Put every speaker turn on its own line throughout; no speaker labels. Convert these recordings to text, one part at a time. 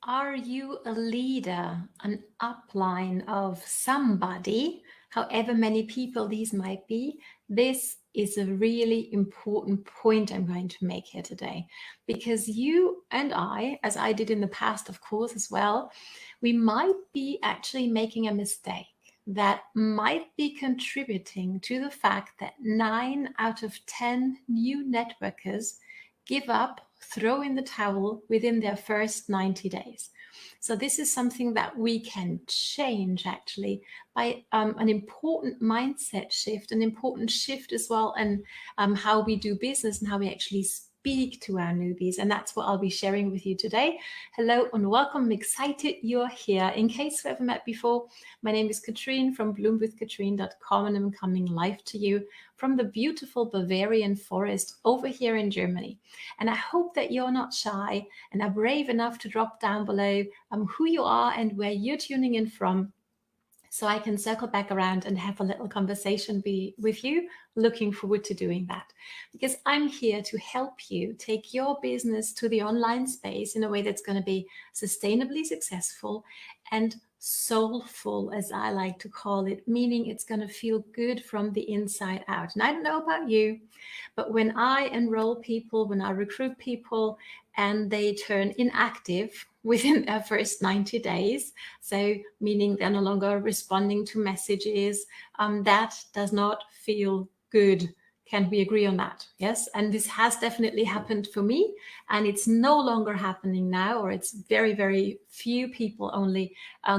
Are you a leader, an upline of somebody, however many people these might be? This is a really important point I'm going to make here today, because you and I, as I did in the past, of course, as well, we might be actually making a mistake that might be contributing to the fact that 9 out of 10 new networkers give up, throw in the towel within their first 90 days. So this is something that we can change actually by an important mindset shift, an important shift as well, and how we do business and how we actually speak to our newbies. And that's what I'll be sharing with you today. Hello and welcome. I'm excited you're here. In case we haven't met before, my name is Katrin from bloomwithkatrin.com, and I'm coming live to you from the beautiful Bavarian forest over here in Germany. And I hope that you're not shy and are brave enough to drop down below who you are and where you're tuning in from, so I can circle back around and have a little conversation with you. Looking forward to doing that, because I'm here to help you take your business to the online space in a way that's going to be sustainably successful and soulful, as I like to call it, meaning it's going to feel good from the inside out. And I don't know about you, but when I enroll people, when I recruit people, and they turn inactive within their first 90 days, so meaning they're no longer responding to messages, that does not feel good. Can we agree on that? Yes. And this has definitely happened for me, and it's no longer happening now, or it's very, very few people only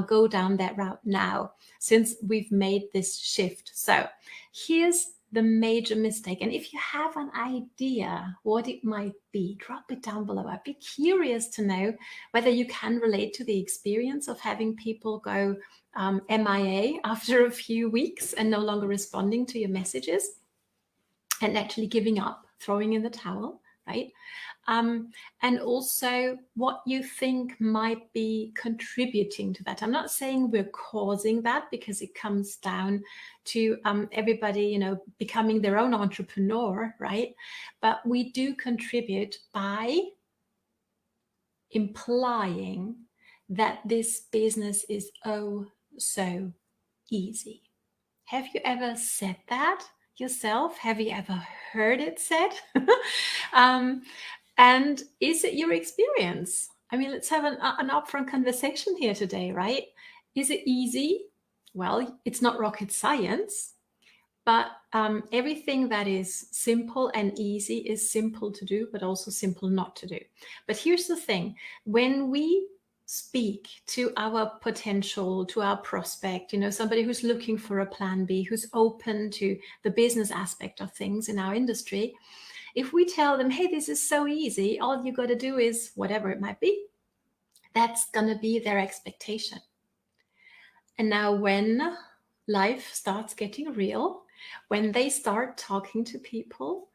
go down that route now since we've made this shift. So here's the major mistake. And if you have an idea what it might be, drop it down below. I'd be curious to know whether you can relate to the experience of having people go MIA after a few weeks and no longer responding to your messages and actually giving up, throwing in the towel, right? And also what you think might be contributing to that. I'm not saying we're causing that, because it comes down to everybody, becoming their own entrepreneur, right? But we do contribute by implying that this business is oh so easy. Have you ever said that yourself? Have you ever heard it said? And is it your experience? I mean, let's have an upfront conversation here today, right? Is it easy? Well, it's not rocket science, but everything that is simple and easy is simple to do, but also simple not to do. But here's the thing. When we speak to our potential, to our prospect, somebody who's looking for a plan B, who's open to the business aspect of things in our industry, if we tell them, hey, this is so easy, all you got to do is whatever it might be, that's going to be their expectation. And now when life starts getting real, when they start talking to people,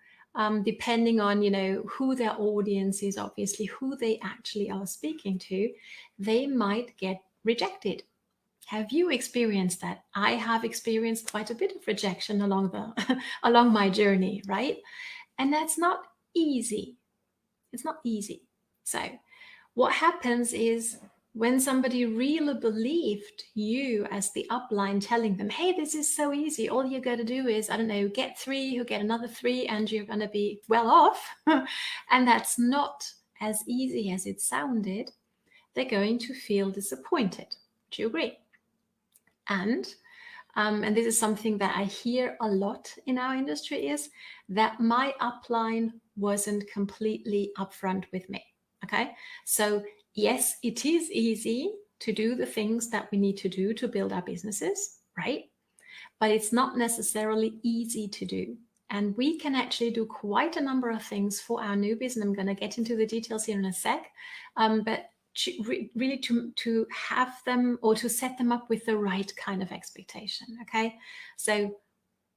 depending on, who their audience is, obviously, who they actually are speaking to, they might get rejected. Have you experienced that? I have experienced quite a bit of rejection along my journey, right? And that's not easy. It's not easy. So what happens is, when somebody really believed you as the upline, telling them, hey, this is so easy, all you got to do is, I don't know, get 3, you get another 3, and you're going to be well off. And that's not as easy as it sounded. They're going to feel disappointed. Do you agree? And this is something that I hear a lot in our industry, is that my upline wasn't completely upfront with me. Okay. So yes, it is easy to do the things that we need to do to build our businesses, right? But it's not necessarily easy to do. And we can actually do quite a number of things for our newbies, and I'm going to get into the details here in a sec. But really to have them, or to set them up with the right kind of expectation. Okay. So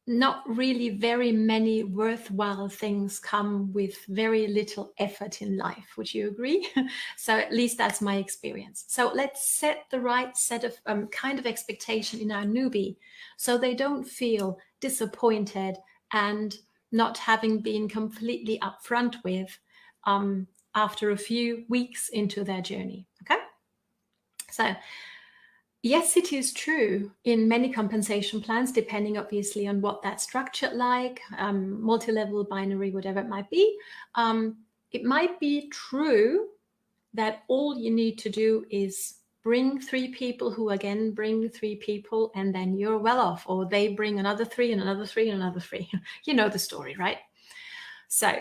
not really very many worthwhile things come with very little effort in life. Would you agree? So at least that's my experience. So let's set the right set of kind of expectation in our newbie, so they don't feel disappointed and not having been completely upfront with after a few weeks into their journey. Okay. So yes, it is true in many compensation plans, depending obviously on what that's structured like, multi-level, binary, whatever it might be. It might be true that all you need to do is bring 3 people who again bring 3 people, and then you're well off, or they bring another 3 and another 3 and another 3. You know the story, right? So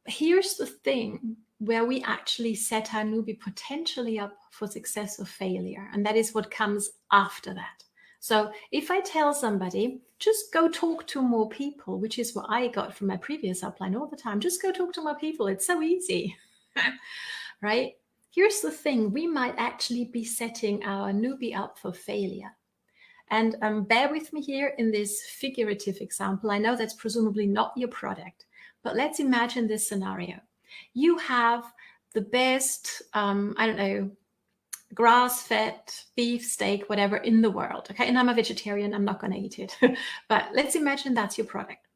here's the thing where we actually set our newbie potentially up for success or failure. And that is what comes after that. So if I tell somebody, just go talk to more people, which is what I got from my previous upline all the time, just go talk to more people. It's so easy, right? Here's the thing, we might actually be setting our newbie up for failure. And bear with me here in this figurative example. I know that's presumably not your product, but let's imagine this scenario. You have the best, I don't know, grass-fed beef steak, whatever, in the world. Okay, and I'm a vegetarian, I'm not going to eat it. But let's imagine that's your product.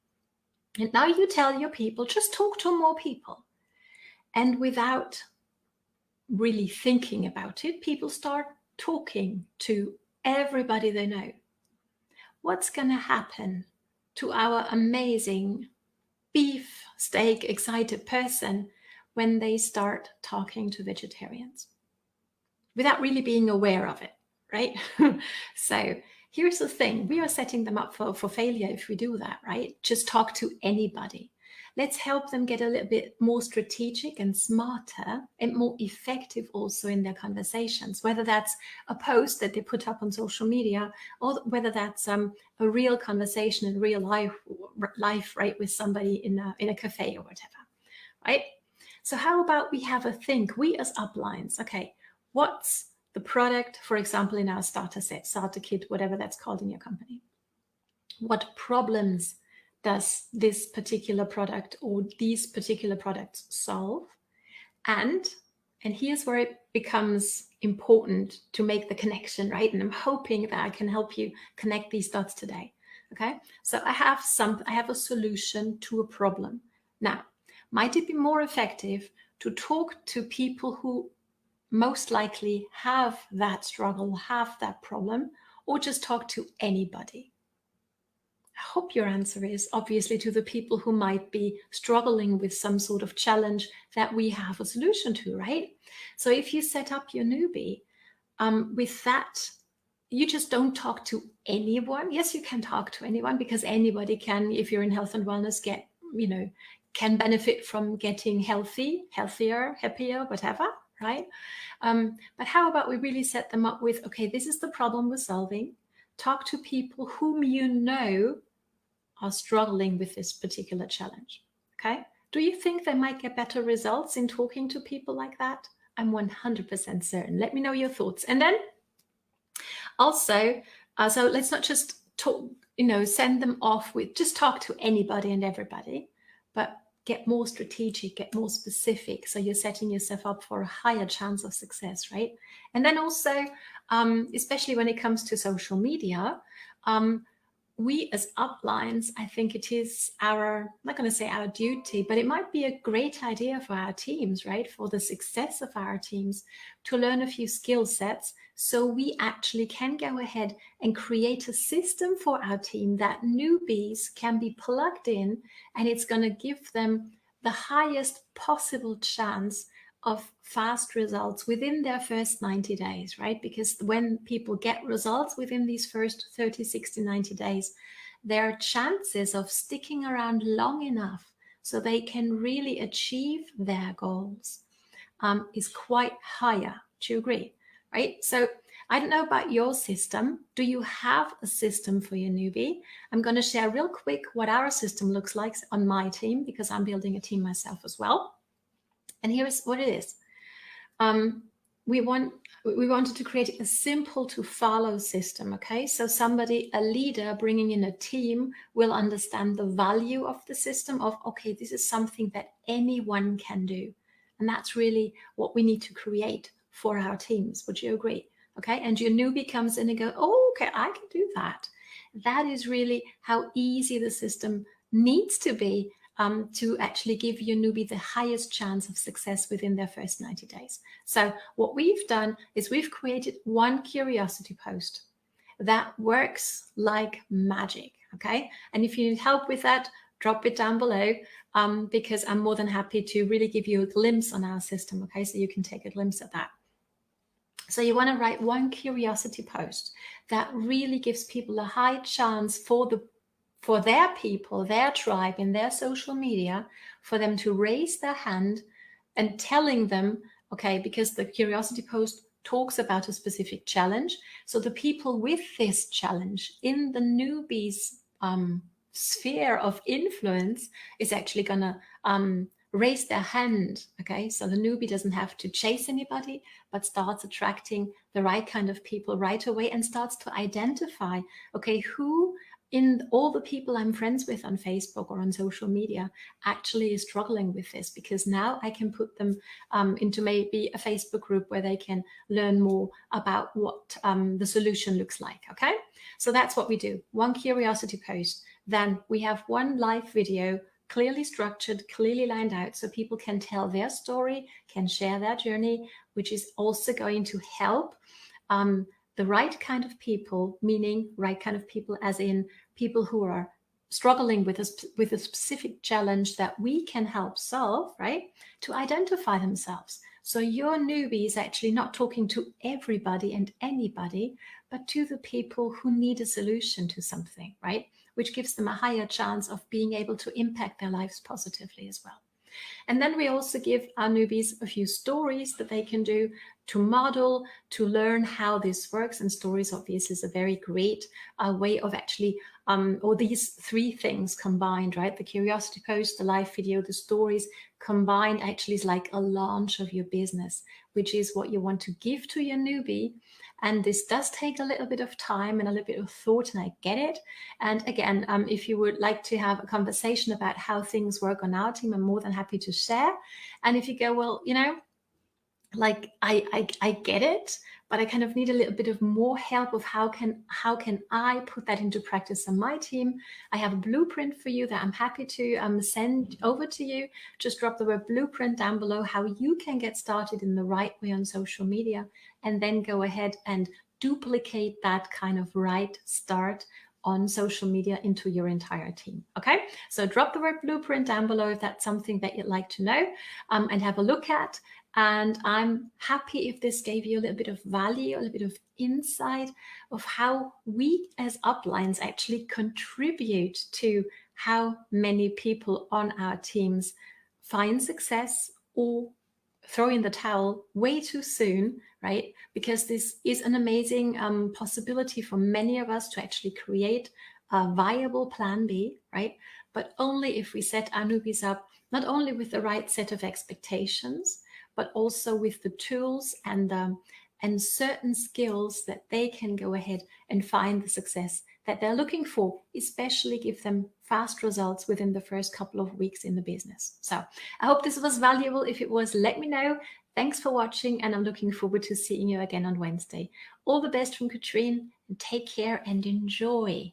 And now you tell your people, just talk to more people. And without really thinking about it, people start talking to everybody they know. What's going to happen to our amazing beef steak excited person when they start talking to vegetarians without really being aware of it, right? So here's the thing, we are setting them up for failure if we do that, right? Just talk to anybody. Let's help them get a little bit more strategic and smarter and more effective also in their conversations, whether that's a post that they put up on social media, or whether that's a real conversation in real life, right, with somebody in a cafe or whatever, right? So how about we have a think, we as uplines, okay, what's the product, for example, in our starter set, starter kit, whatever that's called in your company? What problems does this particular product or these particular products solve? And here's where it becomes important to make the connection, right? And I'm hoping that I can help you connect these dots today. Okay, so I have a solution to a problem. Now, might it be more effective to talk to people who most likely have that struggle, have that problem, or just talk to anybody? I hope your answer is obviously to the people who might be struggling with some sort of challenge that we have a solution to, right? So if you set up your newbie with that, you just don't talk to anyone. Yes, you can talk to anyone, because anybody can, if you're in health and wellness, can benefit from getting healthier, happier, whatever, right? But how about we really set them up with, okay, this is the problem we're solving. Talk to people whom you know are struggling with this particular challenge. Okay, do you think they might get better results in talking to people like that? I'm 100% certain. Let me know your thoughts. And then also, so let's not just talk, send them off with just talk to anybody and everybody, but get more strategic, get more specific, so you're setting yourself up for a higher chance of success, right? And then also, especially when it comes to social media, we as uplines, I think it is I'm not going to say our duty, but it might be a great idea for our teams, right? For the success of our teams, to learn a few skill sets so we actually can go ahead and create a system for our team that newbies can be plugged in, and it's going to give them the highest possible chance of fast results within their first 90 days, right? Because when people get results within these first 30, 60, 90 days, their chances of sticking around long enough so they can really achieve their goals is quite higher. Do you agree? Right? So I don't know about your system. Do you have a system for your newbie? I'm going to share real quick what our system looks like on my team, because I'm building a team myself as well. And here's what it is. We wanted to create a simple to follow system. Okay, so a leader bringing in a team will understand the value of the system of, okay, this is something that anyone can do. And that's really what we need to create for our teams. Would you agree? Okay, and your newbie comes in and go, oh, okay, I can do that. That is really how easy the system needs to be to actually give your newbie the highest chance of success within their first 90 days. So what we've done is we've created one curiosity post that works like magic, okay? And if you need help with that, drop it down below, because I'm more than happy to really give you a glimpse on our system, okay? So you can take a glimpse at that. So you want to write one curiosity post that really gives people a high chance for their people, their tribe, in their social media, for them to raise their hand and telling them, okay, because the curiosity post talks about a specific challenge. So the people with this challenge in the newbies sphere of influence is actually going to raise their hand. Okay, so the newbie doesn't have to chase anybody, but starts attracting the right kind of people right away and starts to identify, okay, who in all the people I'm friends with on Facebook or on social media actually is struggling with this, because now I can put them into maybe a Facebook group where they can learn more about what the solution looks like. Okay, so that's what we do. One curiosity post. Then we have one live video, clearly structured, clearly lined out, so people can tell their story, can share their journey, which is also going to help the right kind of people, meaning right kind of people as in people who are struggling with a specific challenge that we can help solve, right? To identify themselves. So your newbie is actually not talking to everybody and anybody, but to the people who need a solution to something, right? Which gives them a higher chance of being able to impact their lives positively as well. And then we also give our newbies a few stories that they can do to model, to learn how this works. And stories obviously is a very great way of actually, or these three things combined, right? The curiosity post, the live video, the stories combined actually is like a launch of your business, which is what you want to give to your newbie. And this does take a little bit of time and a little bit of thought, and I get it. And again, if you would like to have a conversation about how things work on our team, I'm more than happy to share. And if you go, well, you know, like I get it, but I kind of need a little bit of more help of how can I put that into practice on my team, I have a blueprint for you that I'm happy to send over to you. Just drop the word blueprint down below, how you can get started in the right way on social media, and then go ahead and duplicate that kind of right start on social media into your entire team. Okay, so drop the word blueprint down below if that's something that you'd like to know and have a look at. And I'm happy if this gave you a little bit of value, a little bit of insight of how we as uplines actually contribute to how many people on our teams find success or throw in the towel way too soon, right? Because this is an amazing possibility for many of us to actually create a viable plan B, right? But only if we set our newbies up, not only with the right set of expectations, but also with the tools and certain skills that they can go ahead and find the success that they're looking for, especially give them fast results within the first couple of weeks in the business. So I hope this was valuable. If it was, let me know. Thanks for watching, and I'm looking forward to seeing you again on Wednesday. All the best from Katrin, and take care and enjoy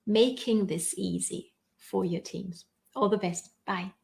making this easy for your teams. All the best. Bye.